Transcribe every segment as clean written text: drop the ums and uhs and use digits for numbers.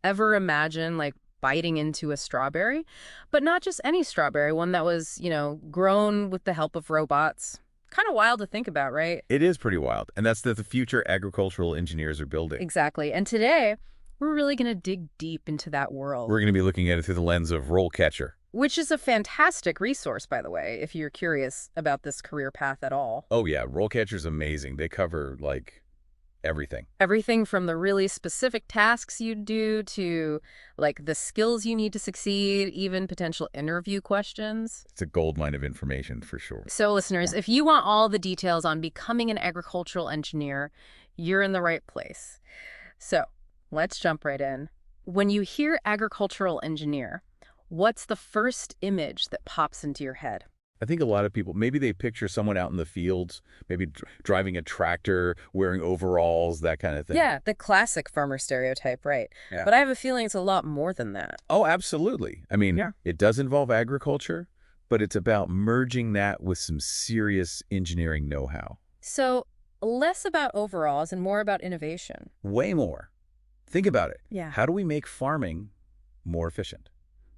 ever imagine like biting into a strawberry? But not just any strawberry, one that was, grown with the help of robots. Kind of wild to think about, right? It is pretty wild, and that's the future agricultural engineers are building. Exactly. And today, we're really going to dig deep into that We're world, going to be looking at it through the lens of RoleCatcher. which is a fantastic resource, by the way, if you're curious about this career path at all. Oh yeah, RoleCatcher's amazing. They cover, like, everything. Everything from the really specific tasks you do to like the skills you need to succeed, even potential interview questions. It's a goldmine of information for sure. So listeners, if you want all the details on becoming an agricultural engineer, you're in the right place. So let's jump right in. When you hear agricultural engineer, what's the first image that pops into your head? I think a lot of people, maybe they picture someone out in the fields, maybe driving a tractor, wearing overalls, that kind of thing. Yeah, the classic farmer stereotype, right? Yeah. But I have a feeling it's a lot more than that. Oh, absolutely. I mean, Yeah. It does involve agriculture, but it's about merging that with some serious engineering know-how. So less about overalls and more about innovation. Way more. Think about it. Yeah. How do we make farming more efficient,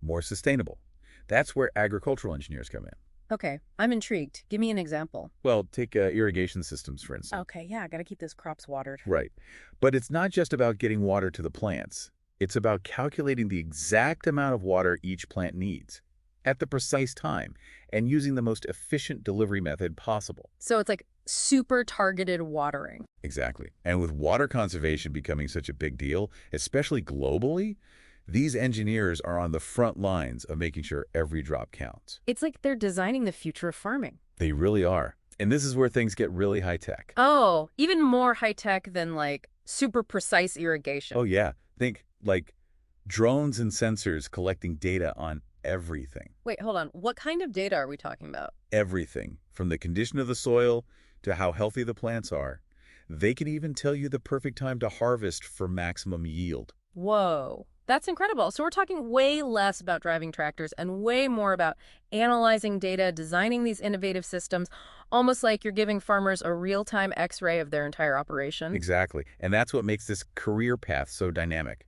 more sustainable? That's where agricultural engineers come in. Okay, I'm intrigued. Give me an example. Well, take irrigation systems, for instance. Okay, yeah, gotta keep those crops watered. Right. But it's not just about getting water to the plants. It's about calculating the exact amount of water each plant needs at the precise time and using the most efficient delivery method possible. So it's like super targeted watering. Exactly. And with water conservation becoming such a big deal, especially globally, these engineers are on the front lines of making sure every drop counts. It's like they're designing the future of farming. They really are. And this is where things get really high-tech. Oh, even more high-tech than like super precise irrigation. Oh, yeah. Think like drones and sensors collecting data on everything. Wait, hold on. What kind of data are we talking about? Everything, from the condition of the soil to how healthy the plants are. They can even tell you the perfect time to harvest for maximum yield. Whoa, that's incredible. So we're talking way less about driving tractors and way more about analyzing data, designing these innovative systems, almost like you're giving farmers a real-time X-ray of their entire operation. Exactly. And that's what makes this career path so dynamic.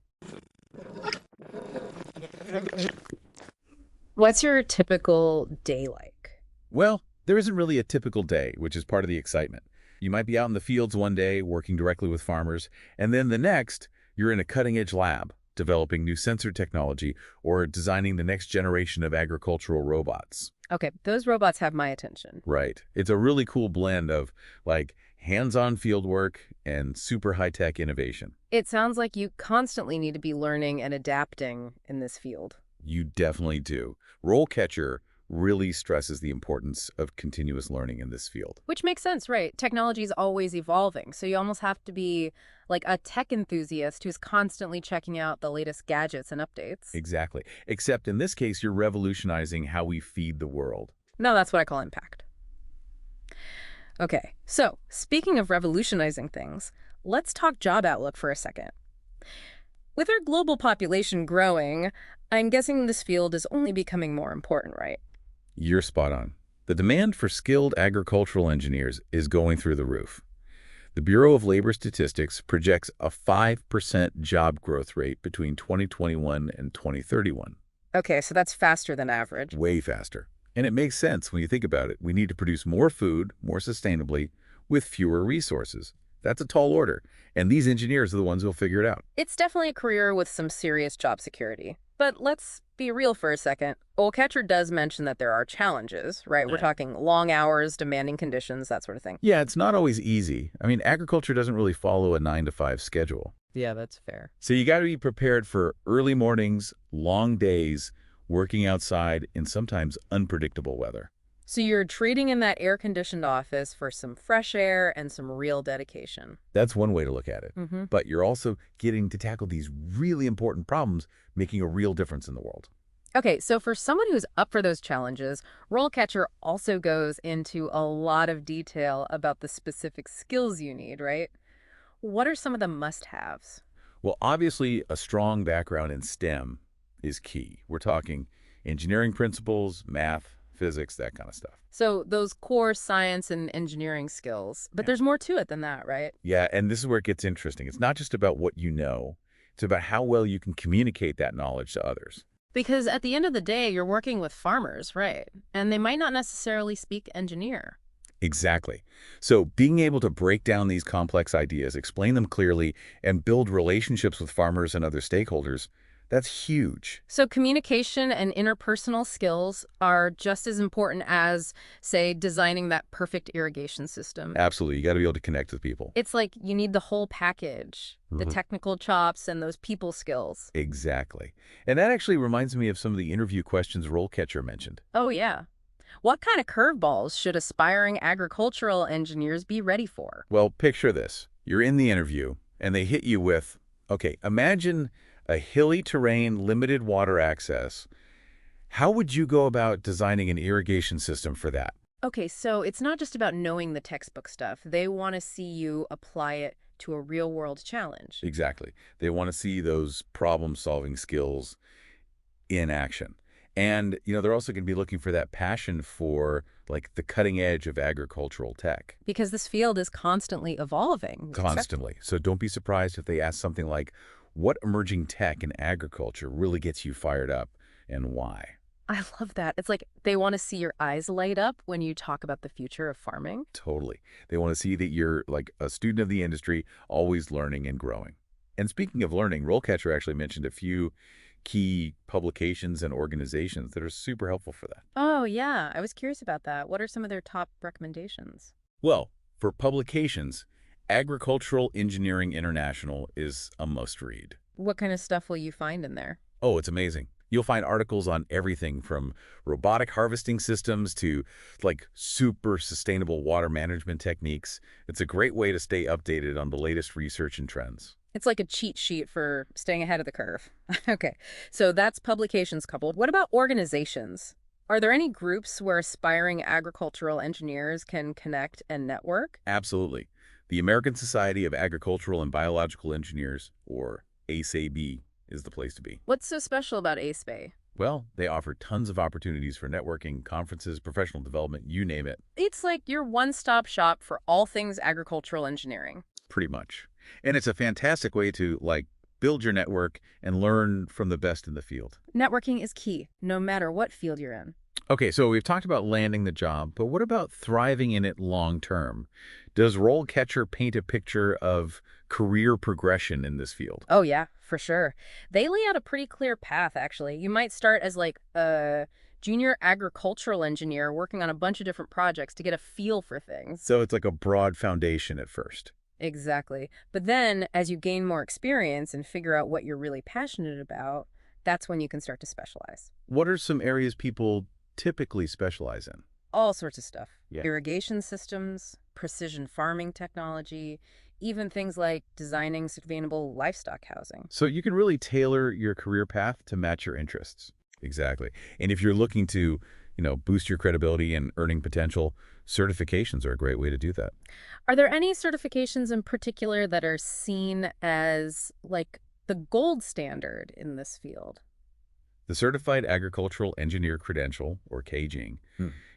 What's your typical day like? Well, there isn't really a typical day, which is part of the excitement. You might be out in the fields one day working directly with farmers, and then the next, you're in a cutting-edge lab developing new sensor technology or designing the next generation of agricultural robots. Okay, those robots have my attention. Right. It's a really cool blend of, like, hands-on field work and super high-tech innovation. It sounds like you constantly need to be learning and adapting in this field. You definitely do. RoleCatcher really stresses the importance of continuous learning in this field. Which makes sense, right? Technology is always evolving, so you almost have to be like a tech enthusiast who's constantly checking out the latest gadgets and updates. Exactly. Except in this case, you're revolutionizing how we feed the world. No, that's what I call impact. Okay, so speaking of revolutionizing things, let's talk job outlook for a second. With our global population growing, I'm guessing this field is only becoming more important, right? You're spot on. The demand for skilled agricultural engineers is going through the roof. The Bureau of Labor Statistics projects a 5% job growth rate between 2021 and 2031. Okay, so that's faster than average. Way faster. And it makes sense when you think about it. We need to produce more food, more sustainably, with fewer resources. That's a tall order, and these engineers are the ones who'll figure it out. It's definitely a career with some serious job security. But let's be real for a second. RoleCatcher does mention that there are challenges, right? We're talking long hours, demanding conditions, that sort of thing. Yeah, it's not always easy. I mean, agriculture doesn't really follow a 9-to-5 schedule. Yeah, that's fair. So you got to be prepared for early mornings, long days, working outside in sometimes unpredictable weather. So you're trading in that air-conditioned office for some fresh air and some real dedication. That's one way to look at it. Mm-hmm. But you're also getting to tackle these really important problems, making a real difference in the world. Okay, so for someone who's up for those challenges, RoleCatcher also goes into a lot of detail about the specific skills you need, right? What are some of the must-haves? Well, obviously, a strong background in STEM is key. We're talking engineering principles, math, physics, that kind of stuff. So those core science and engineering skills, but there's more to it than that, right? Yeah, and this is where it gets interesting. It's not just about what you know. It's about how well you can communicate that knowledge to others. Because at the end of the day, you're working with farmers, right? And they might not necessarily speak engineer. Exactly. So being able to break down these complex ideas, explain them clearly, and build relationships with farmers and other stakeholders, that's huge. So communication and interpersonal skills are just as important as, say, designing that perfect irrigation system. Absolutely. You got to be able to connect with people. It's like you need the whole package, the technical chops and those people skills. Exactly. And that actually reminds me of some of the interview questions RoleCatcher mentioned. Oh, yeah. What kind of curveballs should aspiring agricultural engineers be ready for? Well, picture this. You're in the interview, and they hit you with, okay, imagine a hilly terrain, limited water access. How would you go about designing an irrigation system for that? Okay, so it's not just about knowing the textbook stuff. They want to see you apply it to a real-world challenge. Exactly. They want to see those problem-solving skills in action. And, they're also going to be looking for that passion for, like, the cutting edge of agricultural tech. Because this field is constantly evolving. Constantly. So don't be surprised if they ask something like, what emerging tech in agriculture really gets you fired up and why? I love that. It's like they want to see your eyes light up when you talk about the future of farming. Totally. They want to see that you're like a student of the industry, always learning and growing. And speaking of learning, RoleCatcher actually mentioned a few key publications and organizations that are super helpful for that. Oh, yeah. I was curious about that. What are some of their top recommendations? Well, for publications, Agricultural Engineering International is a must-read. What kind of stuff will you find in there? Oh, it's amazing. You'll find articles on everything from robotic harvesting systems to, like, super sustainable water management techniques. It's a great way to stay updated on the latest research and trends. It's like a cheat sheet for staying ahead of the curve. Okay, so that's publications coupled. What about organizations? Are there any groups where aspiring agricultural engineers can connect and network? Absolutely. The American Society of Agricultural and Biological Engineers, or ASAB, is the place to be. What's so special about ASPE? Well, they offer tons of opportunities for networking, conferences, professional development, you name it. It's like your one-stop shop for all things agricultural engineering. Pretty much. And it's a fantastic way to, like, build your network and learn from the best in the field. Networking is key, no matter what field you're in. Okay, so we've talked about landing the job, but what about thriving in it long term? Does RoleCatcher paint a picture of career progression in this field? Oh, yeah, for sure. They lay out a pretty clear path, actually. You might start as like a junior agricultural engineer working on a bunch of different projects to get a feel for things. So it's like a broad foundation at first. Exactly. But then as you gain more experience and figure out what you're really passionate about, that's when you can start to specialize. What are some areas people typically specialize in? All sorts of stuff. Yeah. Irrigation systems, precision farming technology, even things like designing sustainable livestock housing. So you can really tailor your career path to match your interests. Exactly. And if you're looking to, boost your credibility and earning potential, certifications are a great way to do that. Are there any certifications in particular that are seen as like the gold standard in this field? The Certified Agricultural Engineer Credential, or KAGing,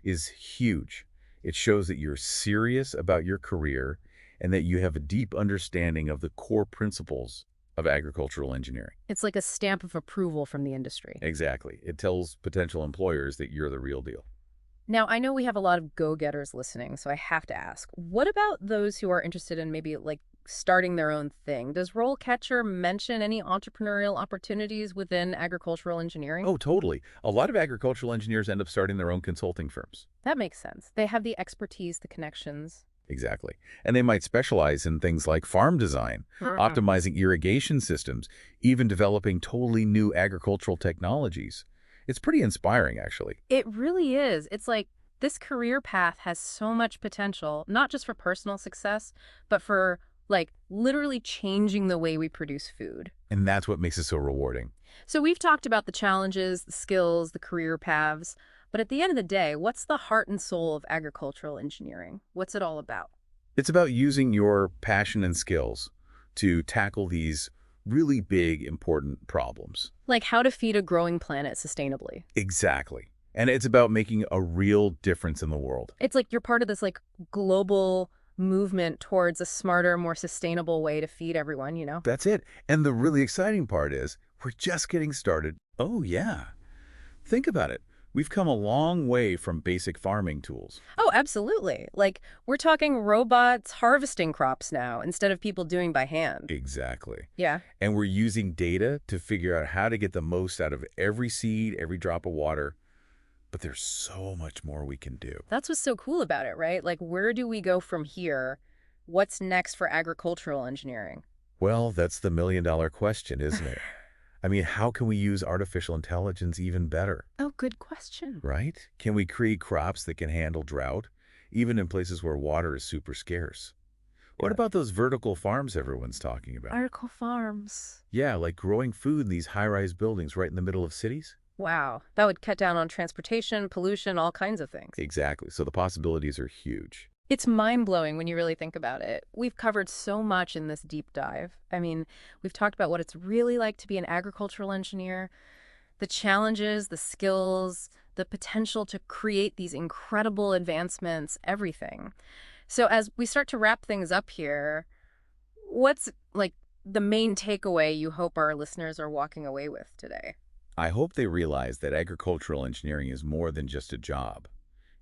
is huge. It shows that you're serious about your career and that you have a deep understanding of the core principles of agricultural engineering. It's like a stamp of approval from the industry. Exactly. It tells potential employers that you're the real deal. Now, I know we have a lot of go-getters listening, so I have to ask, what about those who are interested in maybe like starting their own thing? Does RoleCatcher mention any entrepreneurial opportunities within agricultural engineering? Oh, totally. A lot of agricultural engineers end up starting their own consulting firms. That makes sense. They have the expertise, the connections. Exactly. And they might specialize in things like farm design, optimizing irrigation systems, even developing totally new agricultural technologies. It's pretty inspiring, actually. It really is. It's like this career path has so much potential, not just for personal success, but for like literally changing the way we produce food. And that's what makes it so rewarding. So we've talked about the challenges, the skills, the career paths, but at the end of the day, what's the heart and soul of agricultural engineering? What's it all about? It's about using your passion and skills to tackle these really big, important problems. Like how to feed a growing planet sustainably. Exactly. And it's about making a real difference in the world. It's like you're part of this like global movement towards a smarter, more sustainable way to feed everyone. That's it. And the really exciting part is we're just getting started. Oh, yeah. Think about it. We've come a long way from basic farming tools. Oh, absolutely. Like, we're talking robots harvesting crops now instead of people doing by hand. Exactly. Yeah. And we're using data to figure out how to get the most out of every seed, every drop of water. But there's so much more we can do. That's what's so cool about it, right? Like, where do we go from here? What's next for agricultural engineering? Well, that's the million-dollar question, isn't it? I mean, how can we use artificial intelligence even better, Oh, good question. right? Can we create crops that can handle drought, even in places where water is super scarce? What Yeah. about those vertical farms everyone's talking about? Vertical farms. Yeah, like growing food in these high-rise buildings right in the middle of cities? Wow, that would cut down on transportation, pollution, all kinds of things. Exactly. So the possibilities are huge. It's mind-blowing when you really think about it. We've covered so much in this deep dive. I mean, we've talked about what it's really like to be an agricultural engineer, the challenges, the skills, the potential to create these incredible advancements, everything. So as we start to wrap things up here, what's like the main takeaway you hope our listeners are walking away with today? I hope they realize that agricultural engineering is more than just a job.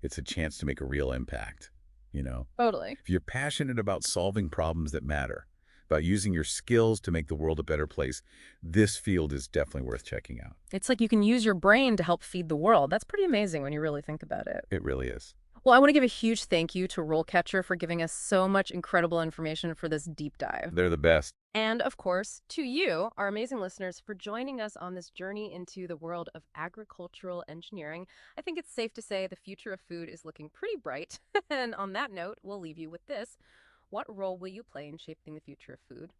It's a chance to make a real impact, you know? Totally. If you're passionate about solving problems that matter, about using your skills to make the world a better place, this field is definitely worth checking out. It's like you can use your brain to help feed the world. That's pretty amazing when you really think about it. It really is. Well, I want to give a huge thank you to RoleCatcher for giving us so much incredible information for this deep dive. They're the best. And of course, to you, our amazing listeners, for joining us on this journey into the world of agricultural engineering. I think it's safe to say the future of food is looking pretty bright. And on that note, we'll leave you with this. What role will you play in shaping the future of food?